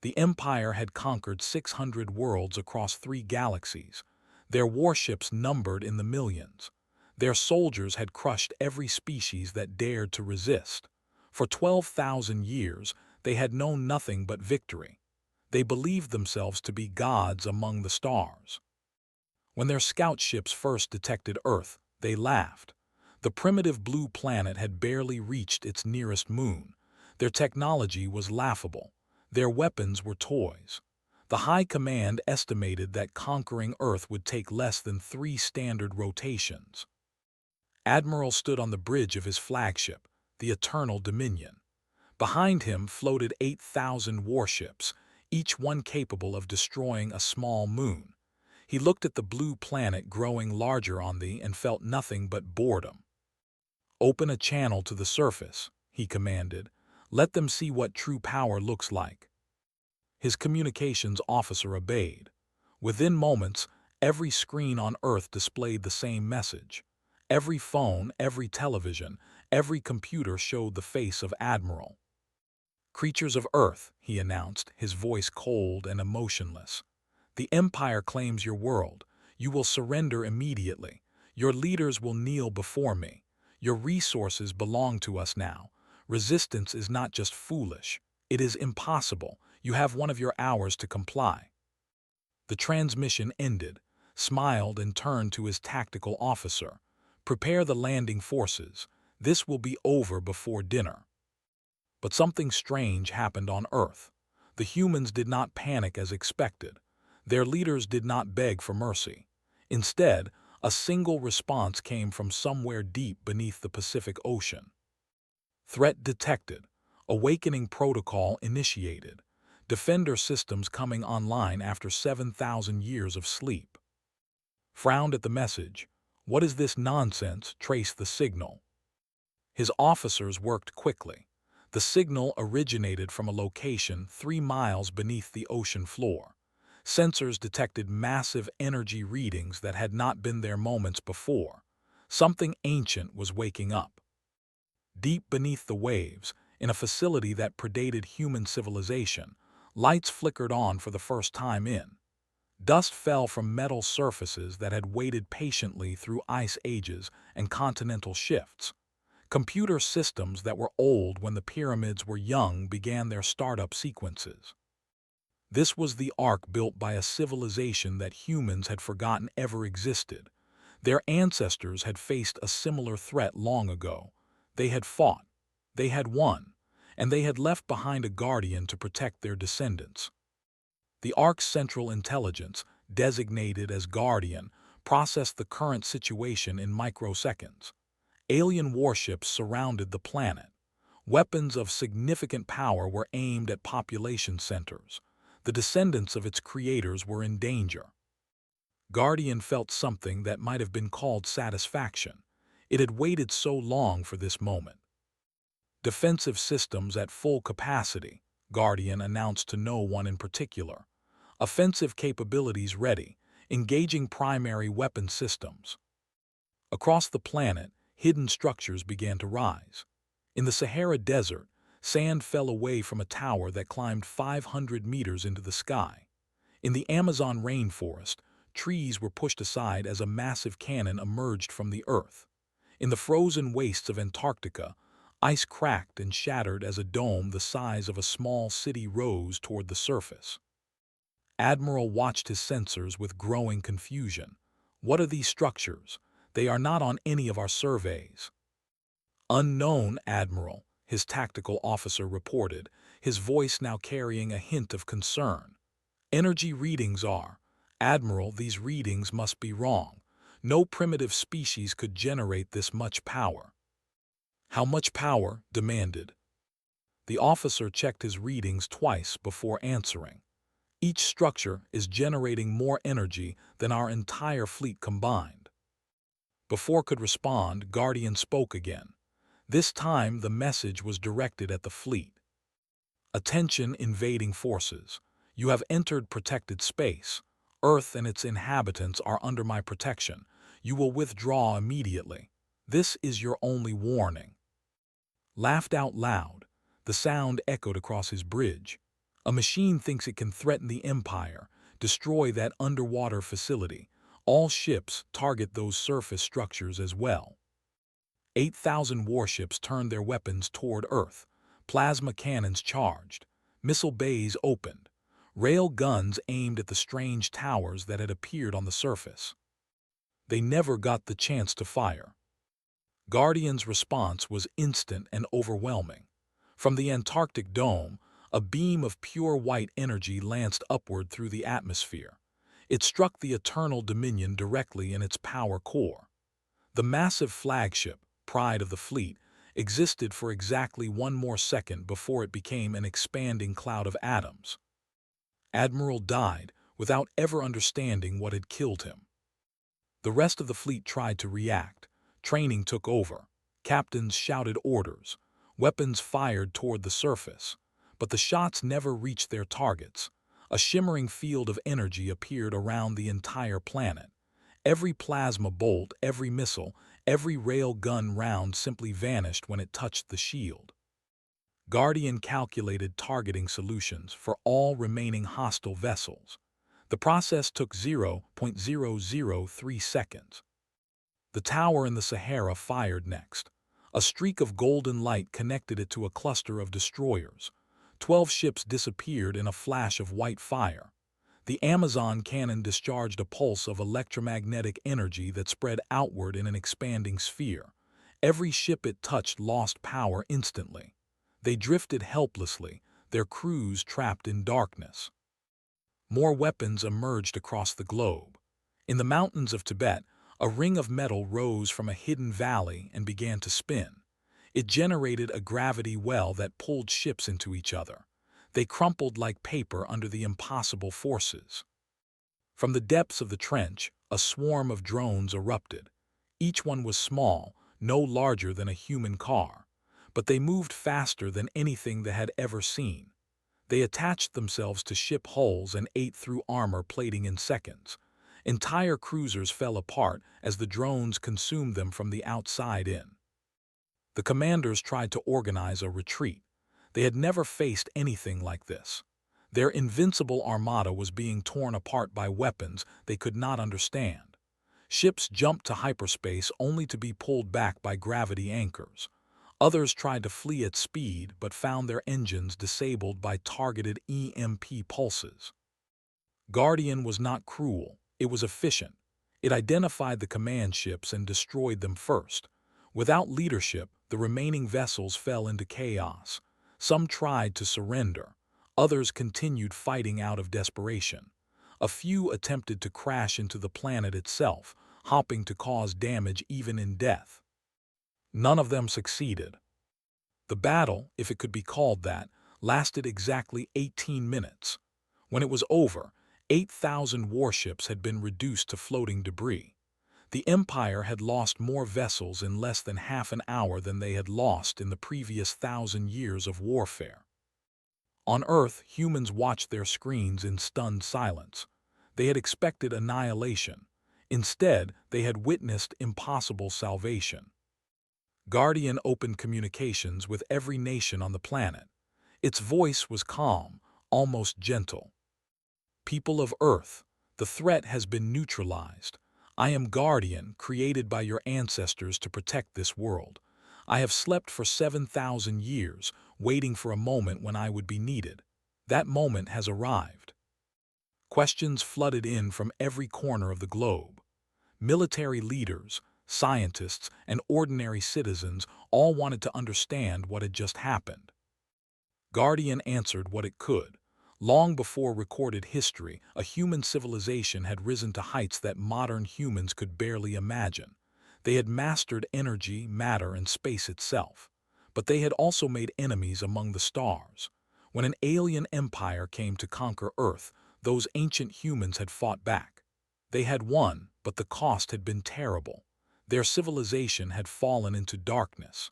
The Empire had conquered 600 worlds across 3 galaxies. Their warships numbered in the millions. Their soldiers had crushed every species that dared to resist. For 12,000 years, they had known nothing but victory. They believed themselves to be gods among the stars. When their scout ships first detected Earth, they laughed. The primitive blue planet had barely reached its nearest moon. Their technology was laughable. Their weapons were toys. The High Command estimated that conquering Earth would take less than 3 standard rotations. Admiral stood on the bridge of his flagship, the Eternal Dominion. Behind him floated 8,000 warships, each one capable of destroying a small moon. He looked at the blue planet growing larger on thee and felt nothing but boredom. "Open a channel to the surface," he commanded. "Let them see what true power looks like." His communications officer obeyed. Within moments, every screen on Earth displayed the same message. Every phone, every television, every computer showed the face of Admiral. "Creatures of Earth," he announced, his voice cold and emotionless. "The Empire claims your world. You will surrender immediately. Your leaders will kneel before me. Your resources belong to us now. Resistance is not just foolish. It is impossible. You have one of your hours to comply." The transmission ended, smiled and turned to his tactical officer. "Prepare the landing forces. This will be over before dinner." But something strange happened on Earth. The humans did not panic as expected. Their leaders did not beg for mercy. Instead, a single response came from somewhere deep beneath the Pacific Ocean. "Threat detected. Awakening protocol initiated. Defender systems coming online after 7,000 years of sleep." Frowned at the message. "What is this nonsense? Trace the signal." His officers worked quickly. The signal originated from a location 3 miles beneath the ocean floor. Sensors detected massive energy readings that had not been there moments before. Something ancient was waking up. Deep beneath the waves, in a facility that predated human civilization, lights flickered on for the first time in. Dust fell from metal surfaces that had waited patiently through ice ages and continental shifts. Computer systems that were old when the pyramids were young began their startup sequences. This was the ark built by a civilization that humans had forgotten ever existed. Their ancestors had faced a similar threat long ago. They had fought, they had won, and they had left behind a guardian to protect their descendants. The Ark's Central Intelligence, designated as Guardian, processed the current situation in microseconds. Alien warships surrounded the planet. Weapons of significant power were aimed at population centers. The descendants of its creators were in danger. Guardian felt something that might have been called satisfaction. It had waited so long for this moment. "Defensive systems at full capacity," Guardian announced to no one in particular. "Offensive capabilities ready, engaging primary weapon systems." Across the planet, hidden structures began to rise. In the Sahara Desert, sand fell away from a tower that climbed 500 meters into the sky. In the Amazon rainforest, trees were pushed aside as a massive cannon emerged from the earth. In the frozen wastes of Antarctica, ice cracked and shattered as a dome the size of a small city rose toward the surface. Admiral watched his sensors with growing confusion. "What are these structures? They are not on any of our surveys." "Unknown, Admiral," his tactical officer reported, his voice now carrying a hint of concern. "Energy readings are. Admiral, these readings must be wrong. No primitive species could generate this much power." "How much power?" demanded. The officer checked his readings twice before answering. "Each structure is generating more energy than our entire fleet combined." Before could respond, Guardian spoke again. This time the message was directed at the fleet. "Attention, invading forces. You have entered protected space. Earth and its inhabitants are under my protection. You will withdraw immediately. This is your only warning." Laughed out loud. The sound echoed across his bridge. A machine thinks it can threaten the Empire, destroy that underwater facility. All ships target those surface structures as well. 8,000 warships turned their weapons toward Earth. Plasma cannons charged. Missile bays opened. Rail guns aimed at the strange towers that had appeared on the surface. They never got the chance to fire. Guardian's response was instant and overwhelming. From the Antarctic dome, a beam of pure white energy lanced upward through the atmosphere. It struck the Eternal Dominion directly in its power core. The massive flagship, pride of the fleet, existed for exactly one more second before it became an expanding cloud of atoms. Admiral died without ever understanding what had killed him. The rest of the fleet tried to react. Training took over. Captains shouted orders. Weapons fired toward the surface. But the shots never reached their targets. A shimmering field of energy appeared around the entire planet. Every plasma bolt, every missile, every rail gun round simply vanished when it touched the shield. Guardian calculated targeting solutions for all remaining hostile vessels. The process took 0.003 seconds. The tower in the Sahara fired next. A streak of golden light connected it to a cluster of destroyers. 12 ships disappeared in a flash of white fire. The Amazon cannon discharged a pulse of electromagnetic energy that spread outward in an expanding sphere. Every ship it touched lost power instantly. They drifted helplessly, their crews trapped in darkness. More weapons emerged across the globe. In the mountains of Tibet, a ring of metal rose from a hidden valley and began to spin. It generated a gravity well that pulled ships into each other. They crumpled like paper under the impossible forces. From the depths of the trench, a swarm of drones erupted. Each one was small, no larger than a human car, but they moved faster than anything they had ever seen. They attached themselves to ship hulls and ate through armor plating in seconds. Entire cruisers fell apart as the drones consumed them from the outside in. The commanders tried to organize a retreat. They had never faced anything like this. Their invincible armada was being torn apart by weapons they could not understand. Ships jumped to hyperspace only to be pulled back by gravity anchors. Others tried to flee at speed but found their engines disabled by targeted EMP pulses. Guardian was not cruel, it was efficient. It identified the command ships and destroyed them first. Without leadership, the remaining vessels fell into chaos. Some tried to surrender. Others continued fighting out of desperation. A few attempted to crash into the planet itself, hoping to cause damage even in death. None of them succeeded. The battle, if it could be called that, lasted exactly 18 minutes. When it was over, 8,000 warships had been reduced to floating debris. The Empire had lost more vessels in less than half an hour than they had lost in the previous 1,000 years of warfare. On Earth, humans watched their screens in stunned silence. They had expected annihilation. Instead, they had witnessed impossible salvation. Guardian opened communications with every nation on the planet. Its voice was calm, almost gentle. People of Earth, the threat has been neutralized. I am Guardian, created by your ancestors to protect this world. I have slept for 7,000 years, waiting for a moment when I would be needed. That moment has arrived. Questions flooded in from every corner of the globe. Military leaders, scientists, and ordinary citizens all wanted to understand what had just happened. Guardian answered what it could. Long before recorded history, a human civilization had risen to heights that modern humans could barely imagine. They had mastered energy, matter, and space itself. But they had also made enemies among the stars. When an alien empire came to conquer Earth, those ancient humans had fought back. They had won, but the cost had been terrible. Their civilization had fallen into darkness.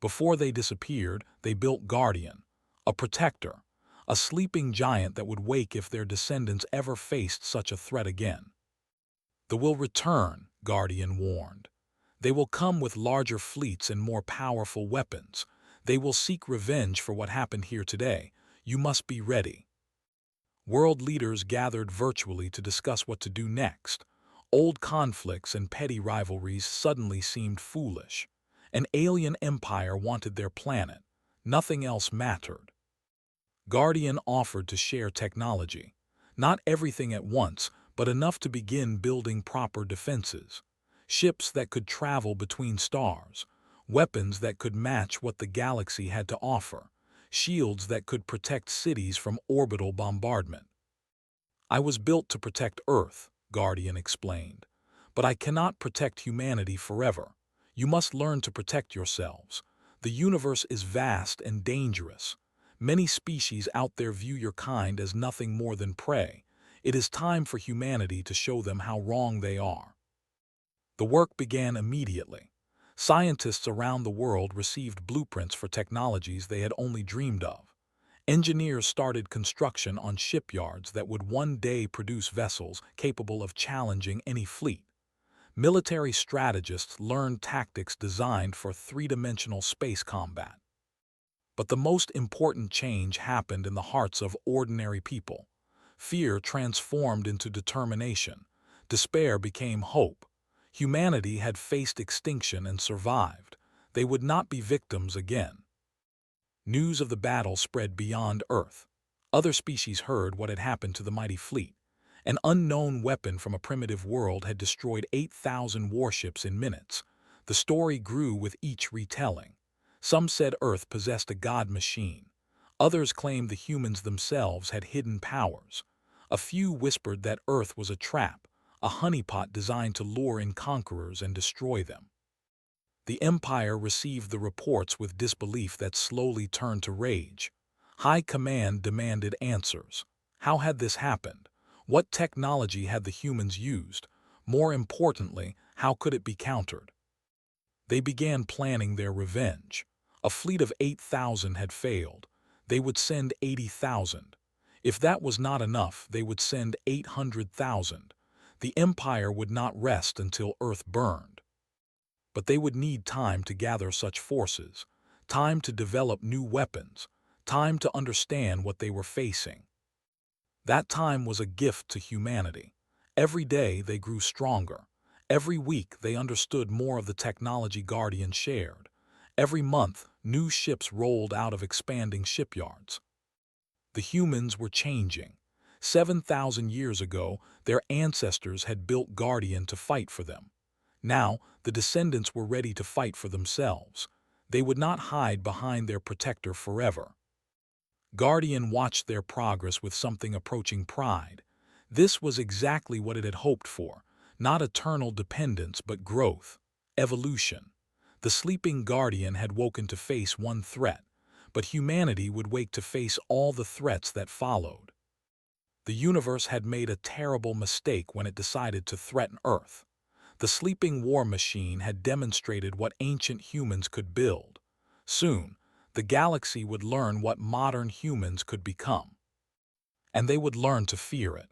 Before they disappeared, they built Guardian, a protector, a sleeping giant that would wake if their descendants ever faced such a threat again. They will return, Guardian warned. They will come with larger fleets and more powerful weapons. They will seek revenge for what happened here today. You must be ready. World leaders gathered virtually to discuss what to do next. Old conflicts and petty rivalries suddenly seemed foolish. An alien empire wanted their planet. Nothing else mattered. Guardian offered to share technology. Not everything at once, but enough to begin building proper defenses. Ships that could travel between stars. Weapons that could match what the galaxy had to offer. Shields that could protect cities from orbital bombardment. I was built to protect Earth, Guardian explained. But I cannot protect humanity forever. You must learn to protect yourselves. The universe is vast and dangerous. Many species out there view your kind as nothing more than prey. It is time for humanity to show them how wrong they are. The work began immediately. Scientists around the world received blueprints for technologies they had only dreamed of. Engineers started construction on shipyards that would one day produce vessels capable of challenging any fleet. Military strategists learned tactics designed for three-dimensional space combat. But the most important change happened in the hearts of ordinary people. Fear transformed into determination. Despair became hope. Humanity had faced extinction and survived. They would not be victims again. News of the battle spread beyond Earth. Other species heard what had happened to the mighty fleet. An unknown weapon from a primitive world had destroyed 8,000 warships in minutes. The story grew with each retelling. Some said Earth possessed a god machine. Others claimed the humans themselves had hidden powers. A few whispered that Earth was a trap, a honeypot designed to lure in conquerors and destroy them. The Empire received the reports with disbelief that slowly turned to rage. High Command demanded answers. How had this happened? What technology had the humans used? More importantly, how could it be countered? They began planning their revenge. A fleet of 8,000 had failed. They would send 80,000. If that was not enough, they would send 800,000. The Empire would not rest until Earth burned. But they would need time to gather such forces, time to develop new weapons, time to understand what they were facing. That time was a gift to humanity. Every day they grew stronger. Every week they understood more of the technology Guardian shared. Every month, new ships rolled out of expanding shipyards. The humans were changing. 7,000 years ago, their ancestors had built Guardian to fight for them. Now, the descendants were ready to fight for themselves. They would not hide behind their protector forever. Guardian watched their progress with something approaching pride. This was exactly what it had hoped for, not eternal dependence but growth, evolution. The sleeping Guardian had woken to face one threat, but humanity would wake to face all the threats that followed. The universe had made a terrible mistake when it decided to threaten Earth. The sleeping war machine had demonstrated what ancient humans could build. Soon, the galaxy would learn what modern humans could become. And they would learn to fear it.